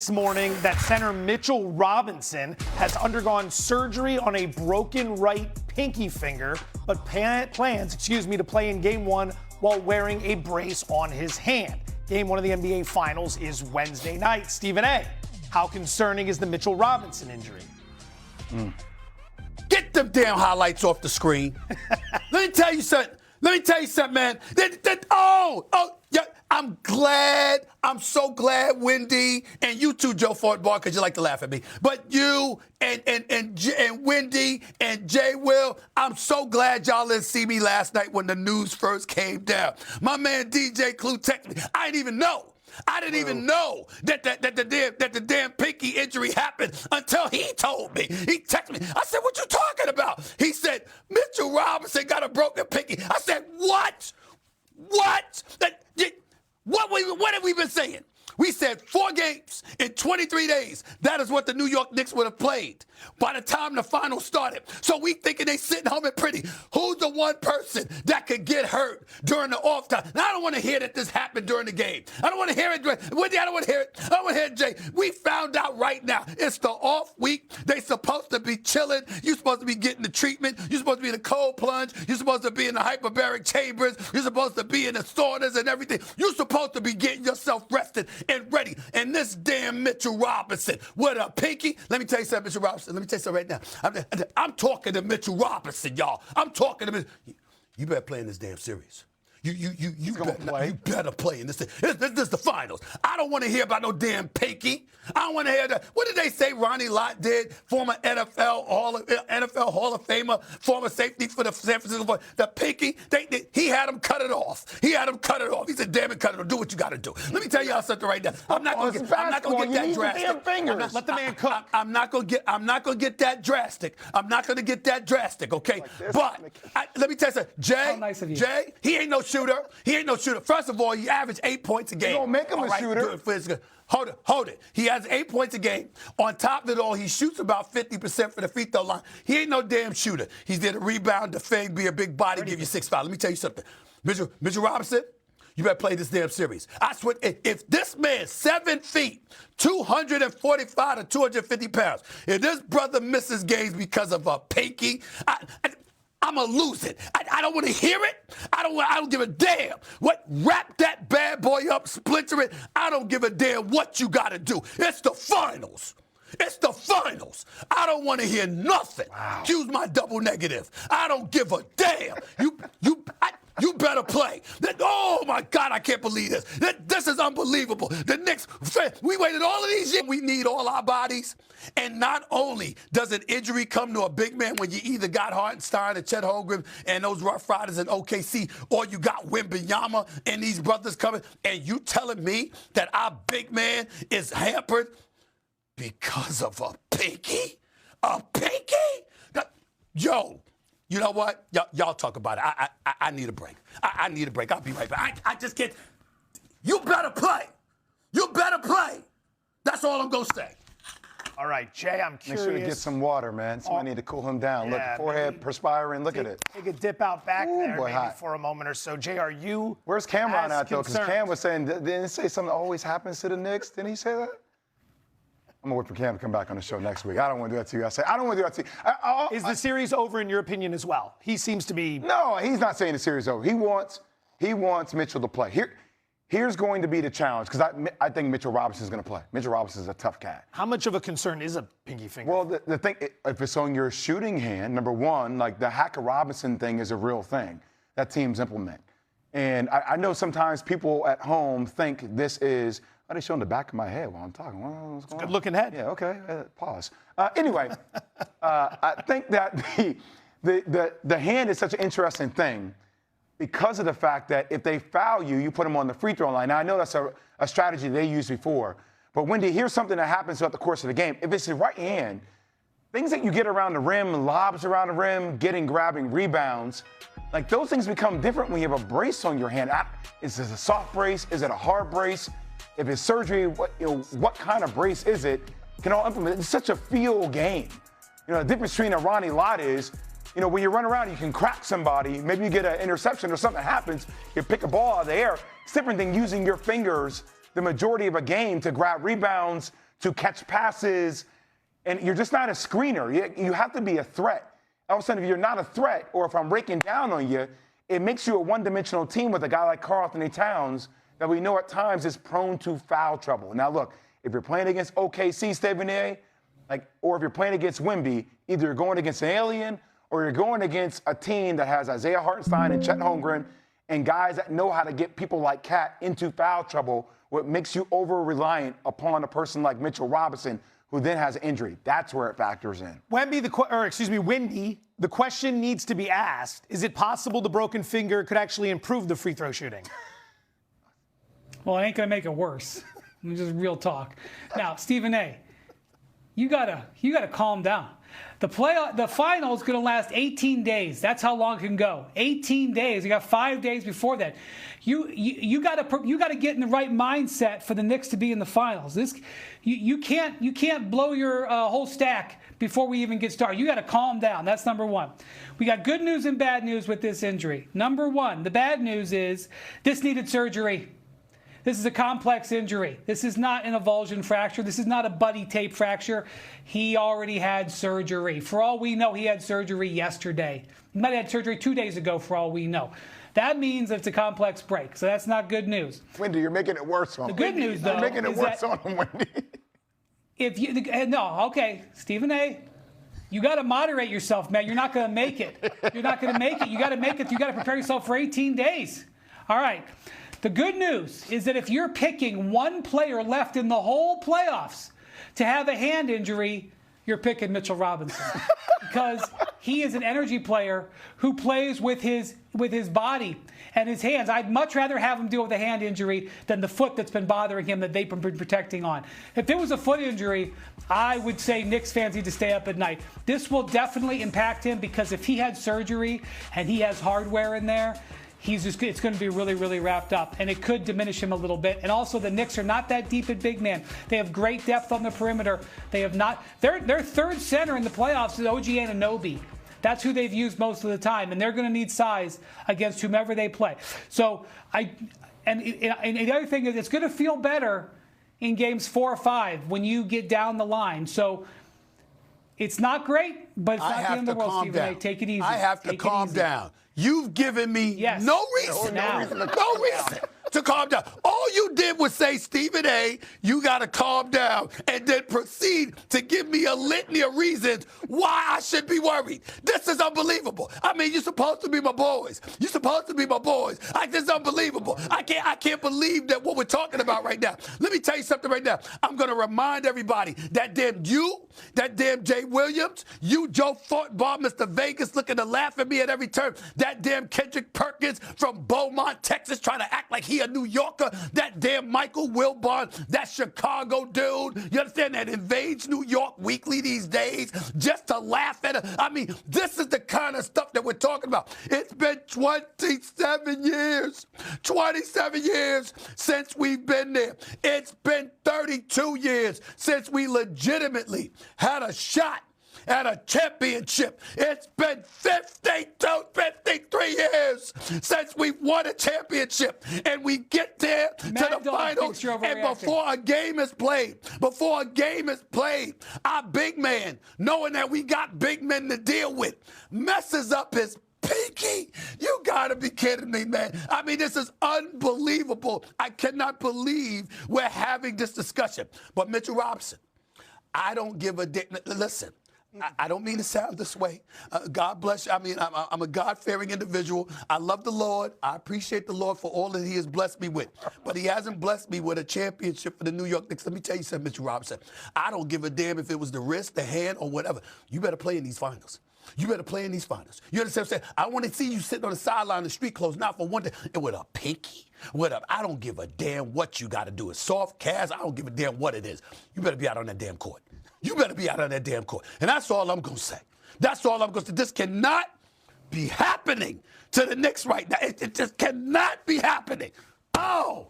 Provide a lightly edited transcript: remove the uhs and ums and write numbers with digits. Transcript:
This morning that center Mitchell Robinson has undergone surgery on a broken right pinky finger, but plans to play in Game 1 while wearing a brace on his hand. Game 1 of the NBA Finals is Wednesday night. Stephen A., how concerning is the Mitchell Robinson injury? Get them damn highlights off the screen. Let me tell you something. Man. Yeah, I'm so glad, Wendy, and you too, Joe Fortbar, because you like to laugh at me. But you and Wendy and Jay Will, I'm so glad y'all didn't see me last night when the news first came down. My man DJ Clue texted me. I didn't even know that the damn pinky injury happened until he told me. He texted me. I said, "What you talking about?" He said, "Mitchell Robinson got a broken pinky." I said, "What? What? What have we been saying?" We said 4 games in 23 days. That is what the New York Knicks would have played by the time the finals started. So we thinking they sitting home and pretty. Who's the one person that could get hurt during the off time? Now, I don't want to hear that this happened during the game. I don't want to hear it. Wendy, I don't want to hear it. I don't want to hear it, Jay. We found out right now. It's the off week. They supposed to be chilling. You're supposed to be getting the treatment. You're supposed to be in the cold plunge. You're supposed to be in the hyperbaric chambers. You're supposed to be in the saunas and everything. You're supposed to be getting yourself rested and ready. And this damn Mitchell Robinson with a pinky. Let me tell you something, Mitchell Robinson. Let me tell you something right now. I'm talking to Mitchell Robinson, y'all. I'm talking to Mitchell. You better play in this damn series. You better play in this. This is the finals. I don't want to hear about no damn pinky. I don't want to hear that. What did they say Ronnie Lott did? Former NFL Hall of Famer, former safety for the San Francisco 49ers. The pinky, he had him cut it off. He said, "Damn it, cut it off. Do what you got to do." Let me tell y'all something right now. I'm not gonna get that drastic. Let the man cook. I'm not gonna get that drastic. I'm not gonna get that drastic. Okay, but let me tell you something. How nice of you. Jay, he ain't no shooter. First of all, he averaged 8 points a game. You don't make him a shooter. Hold it. He has 8 points a game. On top of it all, he shoots about 50% for the free throw line. He ain't no damn shooter. He's there to rebound, defend, be a big body, give you 6 fouls. Let me tell you something. Mitchell Robinson, you better play this damn series. I swear, if this man, 7 feet, 245 to 250 pounds, if this brother misses games because of a pinky, I'm going to lose it. I don't want to hear it. I don't give a damn. Wrap that bad boy up, splinter it. I don't give a damn what you got to do. It's the finals. It's the finals. I don't want to hear nothing. Wow. Excuse my double negative. I don't give a damn. You better play. Oh, my God, I can't believe this. This is unbelievable. The Knicks, we waited all of these years. We need all our bodies. And not only does an injury come to a big man when you either got Hartenstein and Chet Holmgren and those Rough Riders in OKC, or you got Wembanyama and these brothers coming, and you telling me that our big man is hampered because of a pinky? A pinky? Yo. You know what? Y'all talk about it. I need a break. I need a break. I'll be right back. I just can't. You better play. You better play. That's all I'm going to say. All right, Jay, I'm curious. Make sure to get some water, man. Somebody need to cool him down. Yeah, look, forehead perspiring. Look at it. Take a dip out back there boy, maybe hot. For a moment or so. Jay, are you Where's Cameron as at, though? Because Cam was saying, didn't he say something always happens to the Knicks? Didn't he say that? I'm going to wait for Cam to come back on the show next week. I don't want to do that to you. I don't want to do that to you. Is the series over in your opinion as well? He seems to be. No, he's not saying the series is over. He wants Mitchell to play. Here's going to be the challenge, because I think Mitchell Robinson is going to play. Mitchell Robinson is a tough cat. How much of a concern is a pinky finger? Well, the thing, if it's on your shooting hand, number one, like the Hacker Robinson thing is a real thing that teams implement. And I know sometimes people at home think this is. Why are they showing the back of my head while I'm talking? What's going on? Good looking head. Yeah, okay. Pause. Anyway, I think that the hand is such an interesting thing because of the fact that if they foul you, you put them on the free throw line. Now, I know that's a strategy they used before. But Wendy, here's something that happens throughout the course of the game. If it's the right hand, things that you get around the rim, lobs around the rim, grabbing rebounds, like those things become different when you have a brace on your hand. Is this a soft brace? Is it a hard brace? If it's surgery, what kind of brace is it? Can all implement. It's such a feel game. The difference between a Ronnie Lott is, when you run around, you can crack somebody. Maybe you get an interception or something happens. You pick a ball out of the air. It's different than using your fingers the majority of a game to grab rebounds, to catch passes, and you're just not a screener. You have to be a threat. All of a sudden, if you're not a threat, or if I'm breaking down on you, it makes you a one-dimensional team with a guy like Karl Anthony Towns that we know at times is prone to foul trouble. Now, look, if you're playing against OKC, Stephen A., or if you're playing against Wemby, either you're going against an alien or you're going against a team that has Isaiah Hartenstein and Chet Holmgren and guys that know how to get people like Cat into foul trouble, what makes you over-reliant upon a person like Mitchell Robinson, who then has an injury. That's where it factors in. Wendy, the question needs to be asked. Is it possible the broken finger could actually improve the free throw shooting? Well, it ain't going to make it worse. Just real talk. Now, Stephen A., you gotta calm down. The final is going to last 18 days. That's how long it can go. 18 days. You got 5 days before that. You got to get in the right mindset for the Knicks to be in the finals. You can't blow your whole stack before we even get started. You got to calm down. That's number one. We got good news and bad news with this injury. Number one, the bad news is this needed surgery. This is a complex injury. This is not an avulsion fracture. This is not a buddy tape fracture. He already had surgery. For all we know, he had surgery yesterday. He might have had surgery 2 days ago, for all we know. That means it's a complex break, so that's not good news. Wendy, you're making it worse on him. The good news, though, you're making it worse on him, Wendy. Stephen A., you got to moderate yourself, man. You're not going to make it. You're not going to make it. You got to make it. You got to prepare yourself for 18 days. All right. The good news is that if you're picking one player left in the whole playoffs to have a hand injury, you're picking Mitchell Robinson because he is an energy player who plays with his body and his hands. I'd much rather have him deal with a hand injury than the foot that's been bothering him that they've been protecting on. If it was a foot injury, I would say Knicks fans need to stay up at night. This will definitely impact him because if he had surgery and he has hardware in there, it's going to be really, really wrapped up, and it could diminish him a little bit. And also, the Knicks are not that deep at big man. They have great depth on the perimeter. They have not. Their third center in the playoffs is OG Anunoby. That's who they've used most of the time, and they're going to need size against whomever they play. So and the other thing is, it's going to feel better in games 4 or 5 when you get down the line. So. It's not great, but it's not the end of the world, Stephen A. Take it easy. I have to calm down. You've given me no reason to calm down. All you did was say, Stephen A., you got to calm down, and then proceed to give me a litany of reasons why I should be worried. This is unbelievable. I mean, you're supposed to be my boys. You're supposed to be my boys. This is unbelievable. I can't believe that what we're talking about right now. Let me tell you something right now. I'm going to remind everybody that damn Jay Williams, you Joe Fortball, Mr. Vegas, looking to laugh at me at every turn. That damn Kendrick Perkins from Beaumont, Texas, trying to act like he a New Yorker. That damn Michael Wilbon, that Chicago dude, you understand, that invades New York weekly these days just to laugh at it. I mean, this is the kind of stuff that we're talking about. It's been 27 years since we've been there. It's been 32 years since we legitimately had a shot at a championship. It's been 53 years since we won a championship. And we get there to the finals, and before a game is played, our big man, knowing that we got big men to deal with, messes up his pinky. You gotta be kidding me, man. I mean, this is unbelievable. I cannot believe we're having this discussion. But Mitchell Robinson, I don't give a damn. Listen, I don't mean to sound this way. God bless you. I mean, I'm a God-fearing individual. I love the Lord. I appreciate the Lord for all that he has blessed me with. But he hasn't blessed me with a championship for the New York Knicks. Let me tell you something, Mr. Robinson. I don't give a damn if it was the wrist, the hand, or whatever. You better play in these finals. You better play in these finals. You understand what I'm saying? I want to see you sitting on the sideline in the street clothes, not for one day, and with a pinky. I don't give a damn what you got to do. It's soft, cast. I don't give a damn what it is. You better be out on that damn court. You better be out on that damn court. And that's all I'm going to say. That's all I'm going to say. This cannot be happening to the Knicks right now. It just cannot be happening. Oh,